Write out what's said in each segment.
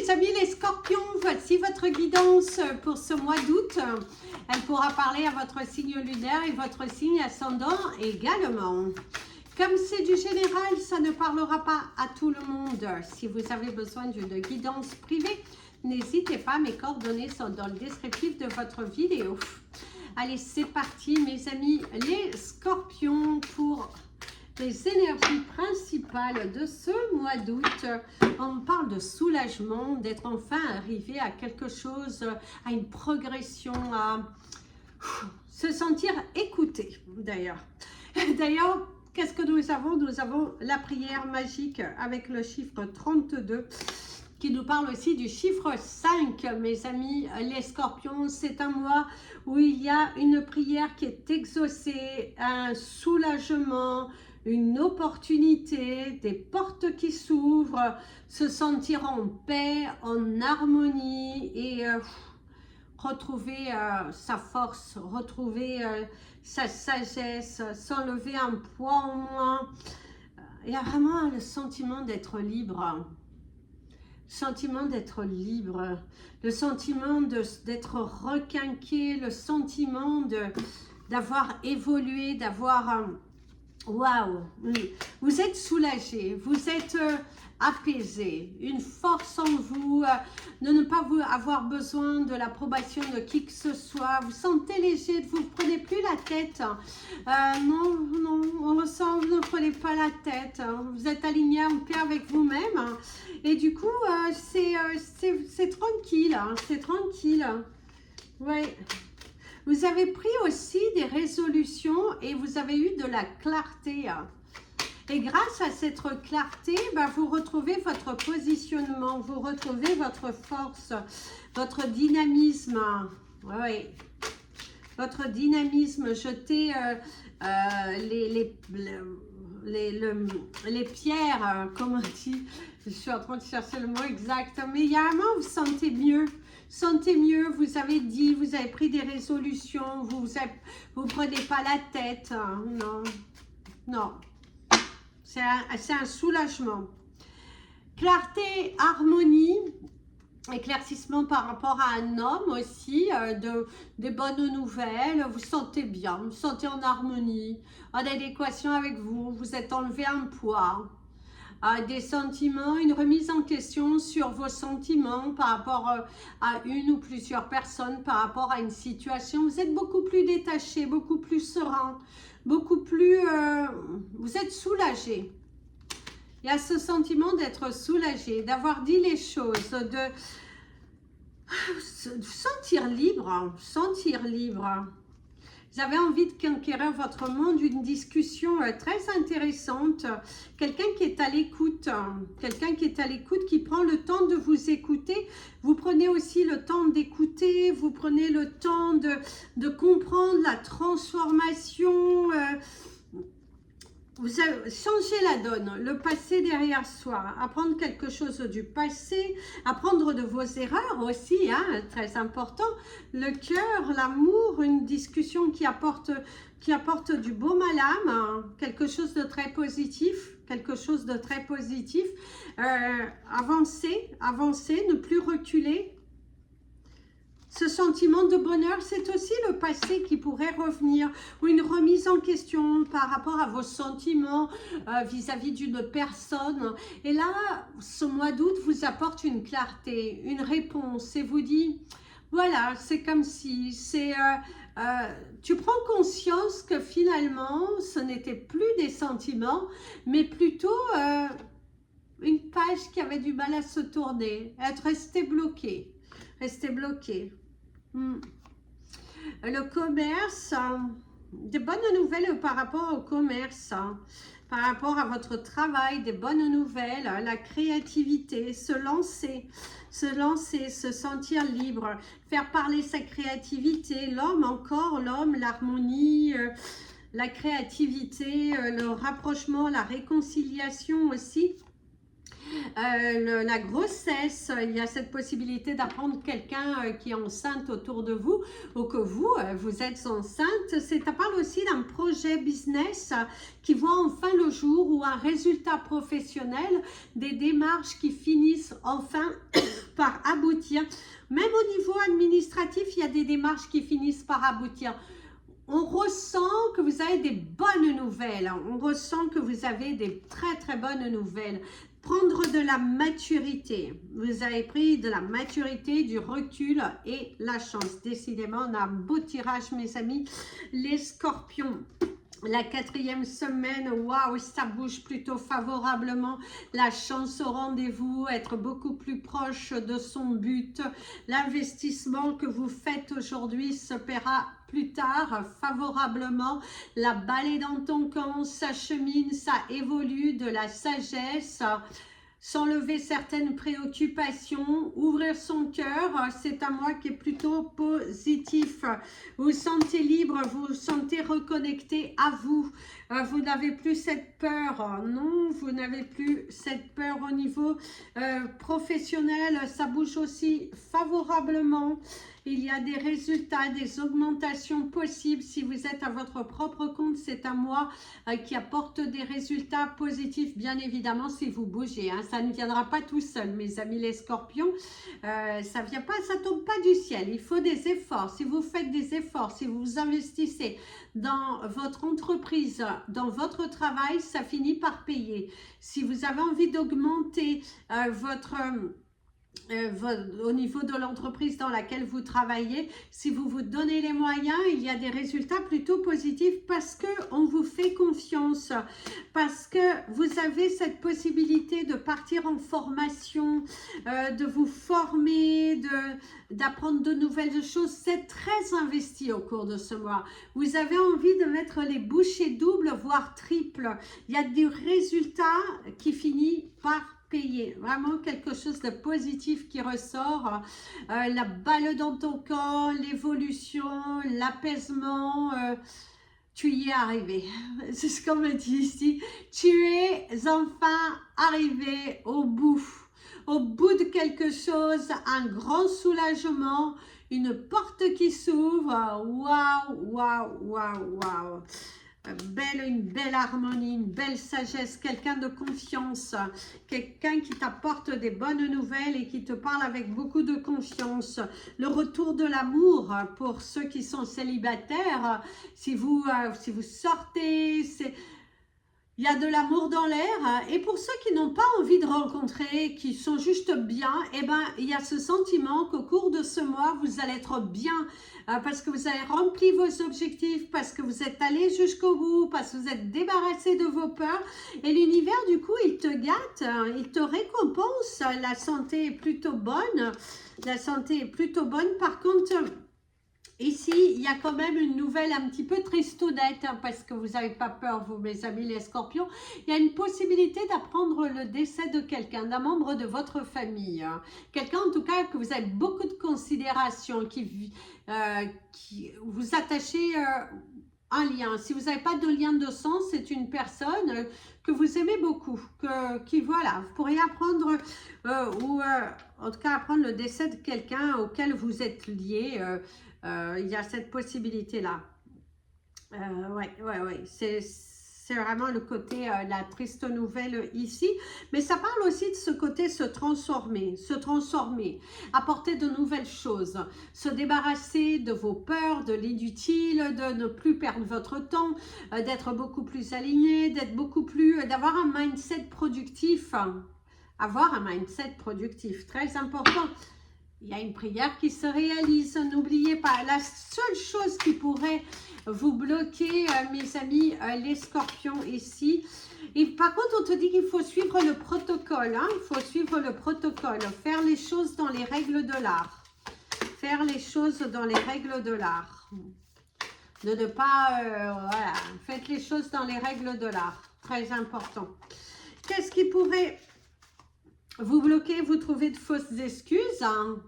mes amis les scorpions, voici votre guidance pour ce mois d'août. Elle pourra parler à votre signe lunaire et votre signe ascendant également. Comme c'est du général, ça ne parlera pas à tout le monde. Si vous avez besoin d'une guidance privée, n'hésitez pas, mes coordonnées sont dans le descriptif de votre vidéo. Allez, c'est parti mes amis les scorpions pour les énergies principales de ce mois d'août. On parle de soulagement, d'être enfin arrivé à quelque chose, à une progression, à se sentir écouté d'ailleurs. D'ailleurs, qu'est-ce que nous avons? Nous avons la prière magique avec le chiffre 32 qui nous parle aussi du chiffre 5, mes amis les scorpions. C'est un mois où il y a une prière qui est exaucée, un soulagement, une opportunité, des portes qui s'ouvrent, se sentir en paix, en harmonie et retrouver sa force, retrouver sa sagesse, s'enlever un poids en moins. Il y a vraiment le sentiment d'être libre. Le sentiment d'être libre, le sentiment d'être requinqué, le sentiment d'avoir évolué, d'avoir... Waouh, vous êtes soulagé, vous êtes apaisé, une force en vous, de ne pas avoir besoin de l'approbation de qui que ce soit, vous sentez léger, vous ne prenez plus la tête, non, on ressent, vous ne prenez pas la tête, vous êtes aligné en paix avec vous-même, et du coup, c'est tranquille, c'est tranquille, ouais. Vous avez pris aussi des résolutions et vous avez eu de la clarté. Et grâce à cette clarté, vous retrouvez votre positionnement, vous retrouvez votre force, votre dynamisme. Oui. Votre dynamisme, jetez les pierres, comme on dit. Je suis en train de chercher le mot exact. Mais il y a un moment où vous sentez mieux. Sentez mieux, vous avez dit, vous avez pris des résolutions, vous prenez pas la tête, non, non, c'est un soulagement. Clarté, harmonie, éclaircissement par rapport à un homme aussi, des bonnes nouvelles, vous sentez bien, vous sentez en harmonie, en adéquation avec vous, vous êtes enlevé un poids. Des sentiments, une remise en question sur vos sentiments par rapport à une ou plusieurs personnes, par rapport à une situation. Vous êtes beaucoup plus détaché, beaucoup plus serein, beaucoup plus... vous êtes soulagé. Il y a ce sentiment d'être soulagé, d'avoir dit les choses, de sentir libre, sentir libre. Vous avez envie de conquérir votre monde, une discussion très intéressante, quelqu'un qui est à l'écoute, qui prend le temps de vous écouter. Vous prenez aussi le temps d'écouter, vous prenez le temps de comprendre la transformation. Vous avez changé la donne, le passé derrière soi, apprendre quelque chose du passé, apprendre de vos erreurs aussi, très important, le cœur, l'amour, une discussion qui apporte du baume à l'âme, quelque chose de très positif, avancer, ne plus reculer. Ce sentiment de bonheur, c'est aussi le passé qui pourrait revenir, ou une remise en question par rapport à vos sentiments vis-à-vis d'une personne. Et là, ce mois d'août vous apporte une clarté, une réponse, et vous dit, voilà, c'est comme si, tu prends conscience que finalement, ce n'était plus des sentiments, mais plutôt une page qui avait du mal à se tourner, être resté bloqué. Le commerce, des bonnes nouvelles par rapport au commerce, par rapport à votre travail, des bonnes nouvelles, la créativité, se lancer, se sentir libre, faire parler sa créativité, l'homme, l'harmonie, la créativité, le rapprochement, la réconciliation aussi. La grossesse, il y a cette possibilité d'apprendre quelqu'un qui est enceinte autour de vous, ou que vous êtes enceinte. Ça parle aussi d'un projet business qui voit enfin le jour, ou un résultat professionnel, des démarches qui finissent enfin par aboutir. Même au niveau administratif, il y a des démarches qui finissent par aboutir. On ressent que vous avez des bonnes nouvelles. On ressent que vous avez des très bonnes nouvelles. Prendre de la maturité. Vous avez pris de la maturité, du recul et la chance. Décidément, on a un beau tirage, mes amis. Les scorpions. La 4e semaine, waouh, ça bouge plutôt favorablement. La chance au rendez-vous, être beaucoup plus proche de son but. L'investissement que vous faites aujourd'hui se paiera plus tard favorablement. La balle est dans ton camp, ça chemine, ça évolue, de la sagesse. S'enlever certaines préoccupations, ouvrir son cœur, c'est un mois qui est plutôt positif. Vous vous sentez libre, vous vous sentez reconnecté à vous. Vous n'avez plus cette peur, non, vous n'avez plus cette peur au niveau professionnel. Ça bouge aussi favorablement. Il y a des résultats, des augmentations possibles. Si vous êtes à votre propre compte, c'est un mois qui apporte des résultats positifs, bien évidemment, si vous bougez. Hein. Ça ne viendra pas tout seul, mes amis les scorpions. Ça vient pas, ça tombe pas du ciel. Il faut des efforts. Si vous faites des efforts, si vous vous investissez dans votre entreprise, dans votre travail, ça finit par payer. Si vous avez envie d'augmenter au niveau de l'entreprise dans laquelle vous travaillez, si vous vous donnez les moyens, il y a des résultats plutôt positifs parce qu'on vous fait confiance, parce que vous avez cette possibilité de partir en formation, de vous former, d'apprendre de nouvelles choses. C'est très investi au cours de ce mois. Vous avez envie de mettre les bouchées doubles, voire triples. Il y a des résultats qui finissent par payer, vraiment quelque chose de positif qui ressort, la balle dans ton camp, l'évolution, l'apaisement, tu y es arrivé, c'est ce qu'on me dit ici, tu es enfin arrivé au bout de quelque chose, un grand soulagement, une porte qui s'ouvre, waouh, waouh, waouh, waouh. Une belle harmonie, une belle sagesse, quelqu'un de confiance, quelqu'un qui t'apporte des bonnes nouvelles et qui te parle avec beaucoup de confiance. Le retour de l'amour pour ceux qui sont célibataires, si vous sortez, il y a de l'amour dans l'air. Et pour ceux qui n'ont pas envie de rencontrer, qui sont juste bien, eh ben, il y a ce sentiment qu'au cours de ce mois, vous allez être bien parce que vous avez rempli vos objectifs, parce que vous êtes allé jusqu'au bout, parce que vous êtes débarrassé de vos peurs. Et l'univers, du coup, il te gâte, il te récompense. La santé est plutôt bonne. La santé est plutôt bonne. Par contre, ici, il y a quand même une nouvelle un petit peu tristounette, hein, parce que vous n'avez pas peur, vous, mes amis les scorpions. Il y a une possibilité d'apprendre le décès de quelqu'un, d'un membre de votre famille. Hein. Quelqu'un, en tout cas, que vous avez beaucoup de considération, qui vous attachez un lien. Si vous n'avez pas de lien de sang, c'est une personne que vous aimez beaucoup, qui, voilà, vous pourriez apprendre, en tout cas, apprendre le décès de quelqu'un auquel vous êtes lié. Il y a cette possibilité-là. Ouais. C'est vraiment le côté, la triste nouvelle ici. Mais ça parle aussi de ce côté se transformer, apporter de nouvelles choses, se débarrasser de vos peurs, de l'inutile, de ne plus perdre votre temps, d'être beaucoup plus aligné, d'avoir un mindset productif. Avoir un mindset productif, très important. Il y a une prière qui se réalise, n'oubliez pas. La seule chose qui pourrait vous bloquer, mes amis, les scorpions ici. Et par contre, on te dit qu'il faut suivre le protocole. Hein, il faut suivre le protocole, faire les choses dans les règles de l'art. Faire les choses dans les règles de l'art. De ne pas, voilà, faites les choses dans les règles de l'art. Très important. Qu'est-ce qui pourrait vous bloquez, vous trouvez de fausses excuses. Hein.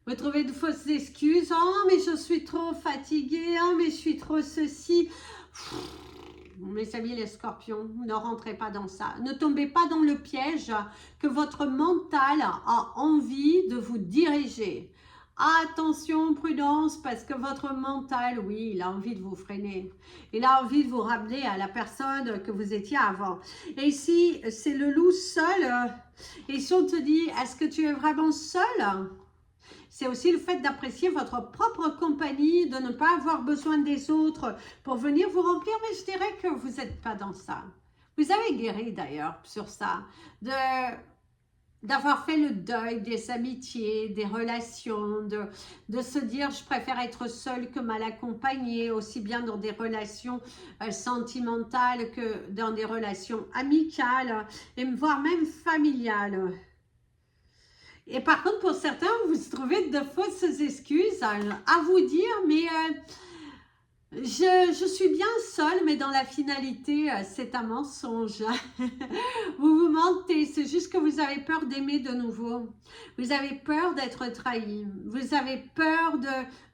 Vous trouvez de fausses excuses. Oh, mais je suis trop fatiguée. Oh, mais je suis trop ceci. Mes amis les scorpions, ne rentrez pas dans ça. Ne tombez pas dans le piège que votre mental a envie de vous diriger. Attention, prudence, parce que votre mental, oui, il a envie de vous freiner. Il a envie de vous ramener à la personne que vous étiez avant. Et ici, c'est le loup seul Et si on te dit, est-ce que tu es vraiment seul? C'est aussi le fait d'apprécier votre propre compagnie, de ne pas avoir besoin des autres pour venir vous remplir. Mais je dirais que vous n'êtes pas dans ça. Vous avez guéri d'ailleurs sur ça, d'avoir fait le deuil des amitiés, des relations, de se dire je préfère être seule que mal accompagnée, aussi bien dans des relations sentimentales que dans des relations amicales, et voire même familiales. Et par contre, pour certains, vous trouvez de fausses excuses à vous dire, mais je suis bien seule, mais dans la finalité, c'est un mensonge. Vous vous mentez, c'est juste que vous avez peur d'aimer de nouveau. Vous avez peur d'être trahi. Vous avez peur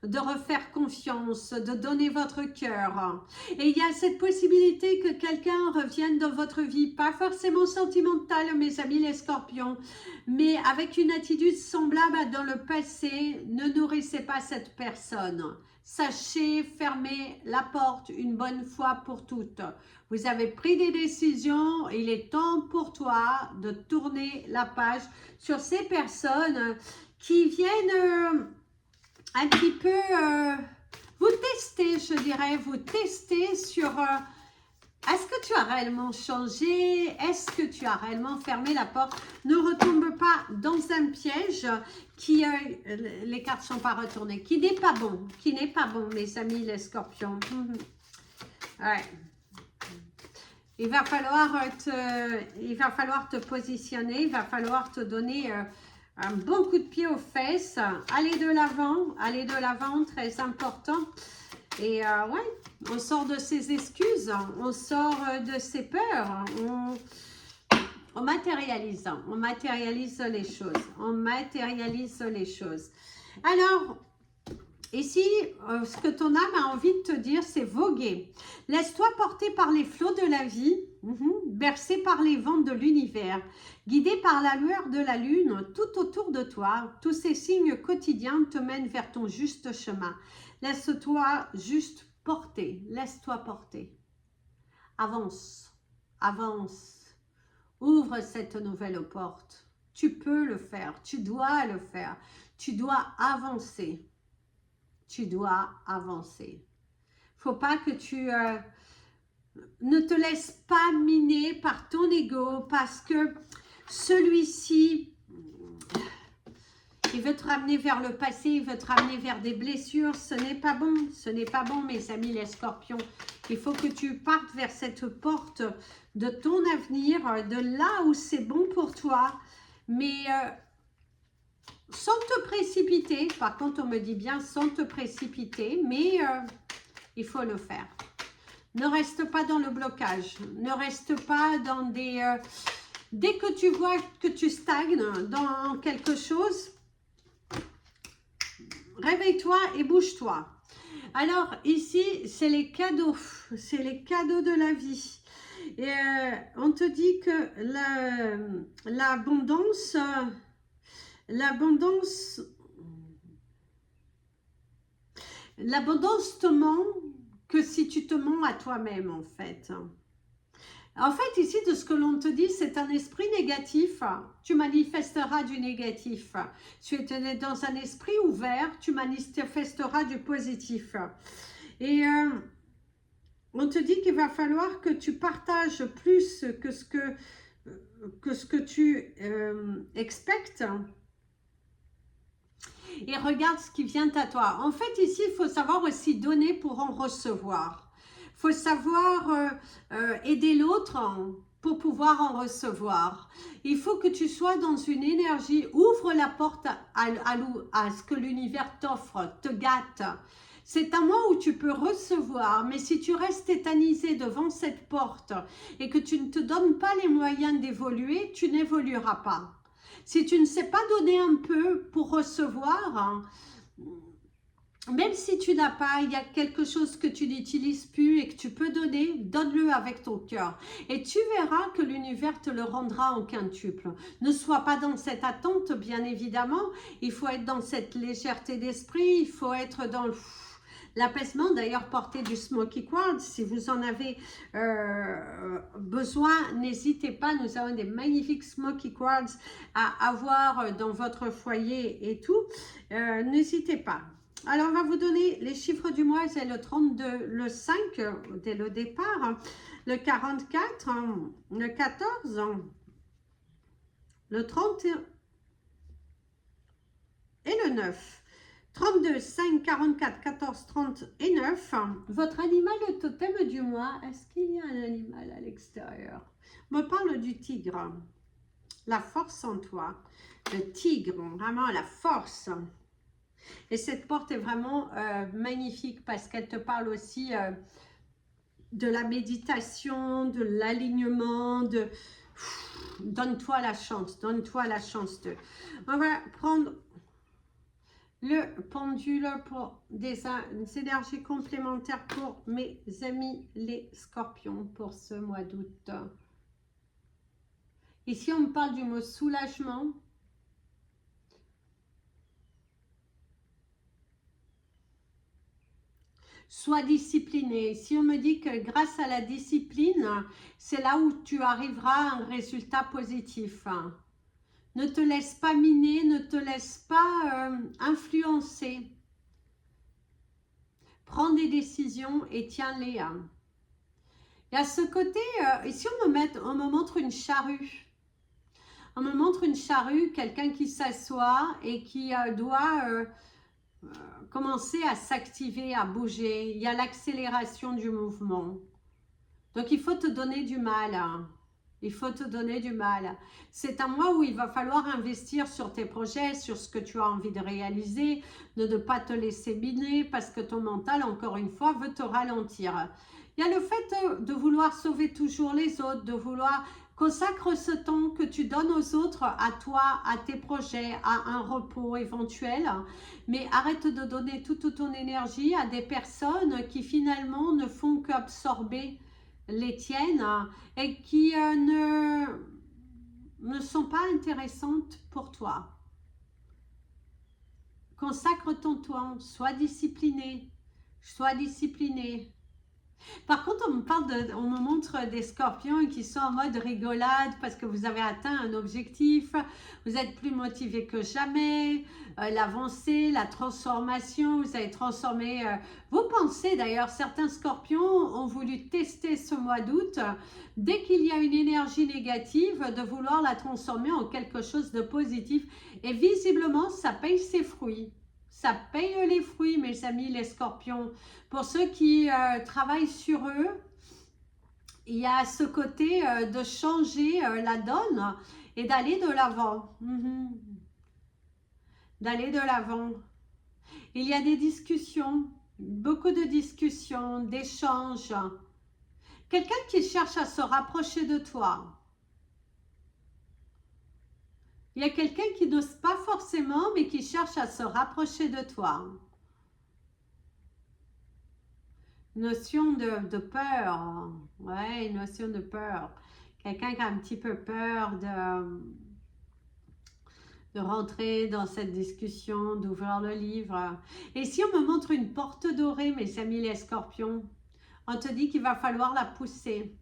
de refaire confiance, de donner votre cœur. Et il y a cette possibilité que quelqu'un revienne dans votre vie, pas forcément sentimentale, mes amis les scorpions, mais avec une attitude semblable dans le passé. Ne nourrissez pas cette personne. Sachez fermer la porte une bonne fois pour toutes. Vous avez pris des décisions, il est temps pour toi de tourner la page sur ces personnes qui viennent un petit peu vous tester, je dirais, vous tester sur est-ce que tu as réellement changé? Est-ce que tu as réellement fermé la porte? Ne retombe pas dans un piège qui, les cartes ne sont pas retournées, qui n'est pas bon, mes amis les scorpions. Ouais. Il va falloir te positionner, il va falloir te donner un bon coup de pied aux fesses. Allez de l'avant, très important. Et ouais, on sort de ses excuses, on sort de ses peurs, on matérialise les choses, Alors, ici, ce que ton âme a envie de te dire, c'est voguer. Laisse-toi porter par les flots de la vie, bercé par les vents de l'univers, guidé par la lueur de la lune, tout autour de toi. Tous ces signes quotidiens te mènent vers ton juste chemin. Laisse-toi juste porter, laisse-toi porter. Avance, avance. Ouvre cette nouvelle porte. Tu peux le faire, tu dois le faire. Tu dois avancer. Tu dois avancer. Faut pas que tu ne te laisses pas miner par ton ego parce que celui-ci, il veut te ramener vers le passé, il veut te ramener vers des blessures. Ce n'est pas bon, mes amis les scorpions. Il faut que tu partes vers cette porte de ton avenir, de là où c'est bon pour toi, mais sans te précipiter. Par contre, on me dit bien sans te précipiter, mais il faut le faire. Ne reste pas dans le blocage, ne reste pas dans des... dès que tu vois que tu stagnes dans quelque chose, réveille-toi et bouge-toi. Alors ici, c'est les cadeaux de la vie. Et on te dit que l'abondance te ment que si tu te mens à toi-même en fait. En fait, ici, de ce que l'on te dit, c'est un esprit négatif. Tu manifesteras du négatif. Tu es dans un esprit ouvert, tu manifesteras du positif. Et on te dit qu'il va falloir que tu partages plus que ce que tu expectes. Et regarde ce qui vient à toi. En fait, ici, il faut savoir aussi donner pour en recevoir. Il faut savoir aider l'autre pour pouvoir en recevoir. Il faut que tu sois dans une énergie, ouvre la porte à ce que l'univers t'offre, te gâte. C'est un moment où tu peux recevoir, mais si tu restes tétanisé devant cette porte et que tu ne te donnes pas les moyens d'évoluer, tu n'évolueras pas. Si tu ne sais pas donner un peu pour recevoir, même si tu n'as pas, il y a quelque chose que tu n'utilises plus et que tu peux donner, donne-le avec ton cœur. Et tu verras que l'univers te le rendra en quintuple. Ne sois pas dans cette attente, bien évidemment. Il faut être dans cette légèreté d'esprit, il faut être L'apaisement, d'ailleurs, portez du Smoky Quartz. Si vous en avez besoin, n'hésitez pas. Nous avons des magnifiques Smoky Quartz à avoir dans votre foyer et tout. N'hésitez pas. Alors, on va vous donner les chiffres du mois. C'est le 32, le 5, dès le départ, le 44, le 14, le 30 et le 9. 32, 5, 44, 14, 30 et 9. Votre animal le totem du mois, est-ce qu'il y a un animal à l'extérieur? On me parle du tigre. La force en toi. Le tigre, vraiment la force. Et cette porte est vraiment magnifique parce qu'elle te parle aussi de la méditation, de l'alignement, de... Donne-toi la chance, donne-toi la chance de... On va prendre... le pendule pour des énergies complémentaires pour mes amis les scorpions pour ce mois d'août. Ici, on me parle du mot soulagement. Sois discipliné. Ici, on me dit que grâce à la discipline, c'est là où tu arriveras à un résultat positif. Ne te laisse pas miner, ne te laisse pas influencer. Prends des décisions et tiens-les. Et à ce côté, ici on me montre une charrue. On me montre une charrue, quelqu'un qui s'assoit et qui doit commencer à s'activer, à bouger. Il y a l'accélération du mouvement. Donc il faut te donner du mal. Il faut te donner du mal. C'est un mois où il va falloir investir sur tes projets, sur ce que tu as envie de réaliser, de ne pas te laisser miner parce que ton mental, encore une fois, veut te ralentir. Il y a le fait de vouloir sauver toujours les autres, de vouloir consacrer ce temps que tu donnes aux autres, à toi, à tes projets, à un repos éventuel. Mais arrête de donner toute ton énergie à des personnes qui finalement ne font qu'absorber les tiennes et qui ne sont pas intéressantes pour toi. Consacre ton temps, sois discipliné, sois discipliné. Par contre, on me montre des scorpions qui sont en mode rigolade parce que vous avez atteint un objectif, vous êtes plus motivé que jamais, l'avancée, la transformation, vous avez transformé vos pensées. D'ailleurs, certains scorpions ont voulu tester ce mois d'août, dès qu'il y a une énergie négative, de vouloir la transformer en quelque chose de positif. Et visiblement, ça paye ses fruits. Ça paye les fruits, mes amis, les scorpions. Pour ceux qui travaillent sur eux, il y a ce côté de changer la donne et d'aller de l'avant. D'aller de l'avant. Il y a des discussions, beaucoup de discussions, d'échanges. Quelqu'un qui cherche à se rapprocher de toi. Il y a quelqu'un qui n'ose pas forcément, mais qui cherche à se rapprocher de toi. Notion de peur. Ouais, une notion de peur. Quelqu'un qui a un petit peu peur de rentrer dans cette discussion, d'ouvrir le livre. Et si on me montre une porte dorée, mes amis les scorpions, on te dit qu'il va falloir la pousser.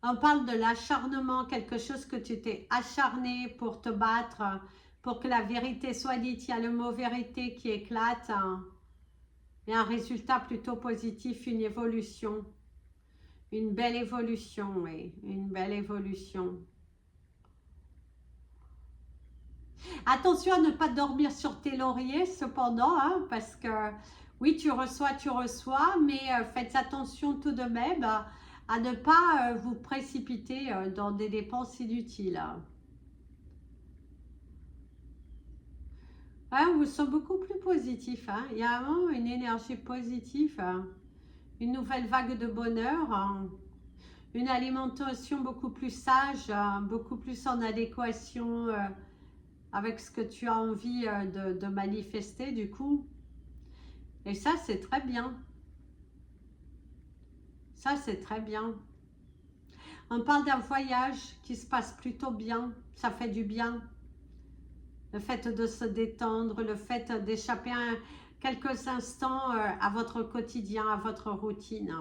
On parle de l'acharnement, quelque chose que tu t'es acharné pour te battre, pour que la vérité soit dite. Il y a le mot vérité qui éclate. Et un résultat plutôt positif, une évolution. Une belle évolution, oui. Une belle évolution. Attention à ne pas dormir sur tes lauriers, cependant, hein, parce que oui, tu reçois, mais faites attention tout de même à ne pas vous précipiter dans des dépenses inutiles. Ouais, on vous sent beaucoup plus positif. Hein. Il y a vraiment une énergie positive, hein. Une nouvelle vague de bonheur, hein. Une alimentation beaucoup plus sage, hein, beaucoup plus en adéquation avec ce que tu as envie de manifester du coup. Et ça, c'est très bien. Ça, c'est très bien. On parle d'un voyage qui se passe plutôt bien. Ça fait du bien. Le fait de se détendre, le fait d'échapper quelques instants à votre quotidien, à votre routine.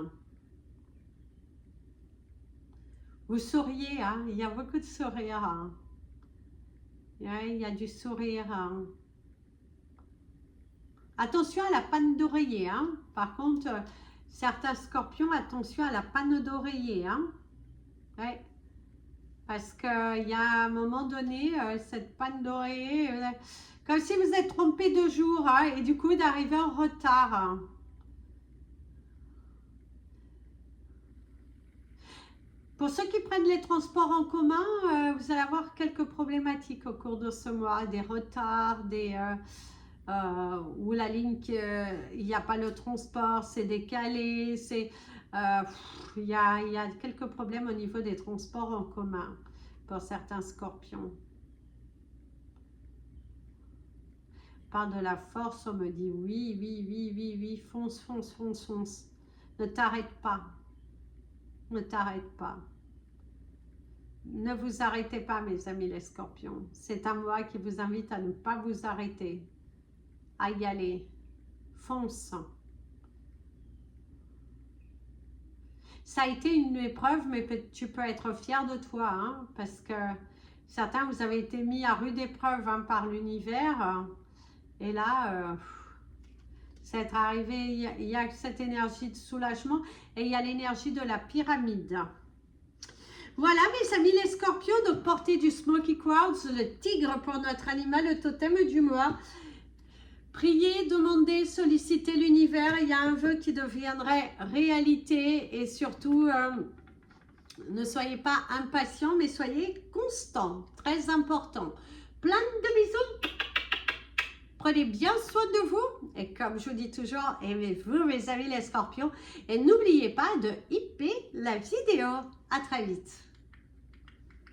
Vous souriez, hein? Il y a beaucoup de sourires. Hein? Ouais, il y a du sourire. Hein? Attention à la panne d'oreiller. Hein? Par contre, certains scorpions, attention à la panne d'oreiller. Hein? Ouais. Parce qu'il y a un moment donné, cette panne d'oreiller, comme si vous êtes trompé de jour, hein, et du coup d'arriver en retard. Hein. Pour ceux qui prennent les transports en commun, vous allez avoir quelques problématiques au cours de ce mois, des retards, où la ligne, il n'y a pas le transport, c'est décalé, il y a quelques problèmes au niveau des transports en commun pour certains scorpions. Par de la force, on me dit oui, oui, oui, oui, oui, fonce, fonce, fonce, fonce. Ne t'arrête pas. Ne t'arrête pas. Ne vous arrêtez pas, mes amis les scorpions. C'est un mois qui vous invite à ne pas vous arrêter, à y aller. Fonce. Ça a été une épreuve, mais tu peux être fier de toi, hein, parce que certains, vous avez été mis à rude épreuve hein, par l'univers. Et là, c'est arrivé, il y a cette énergie de soulagement et il y a l'énergie de la pyramide. Voilà mes amis les scorpions, donc portez du smoky quartz, le tigre pour notre animal, le totem du mois. Priez, demandez, sollicitez l'univers, il y a un vœu qui deviendrait réalité et surtout, ne soyez pas impatient mais soyez constant, très important. Plein de bisous. Prenez bien soin de vous et comme je vous dis toujours, aimez-vous mes amis les scorpions et n'oubliez pas de hipper la vidéo. À très vite.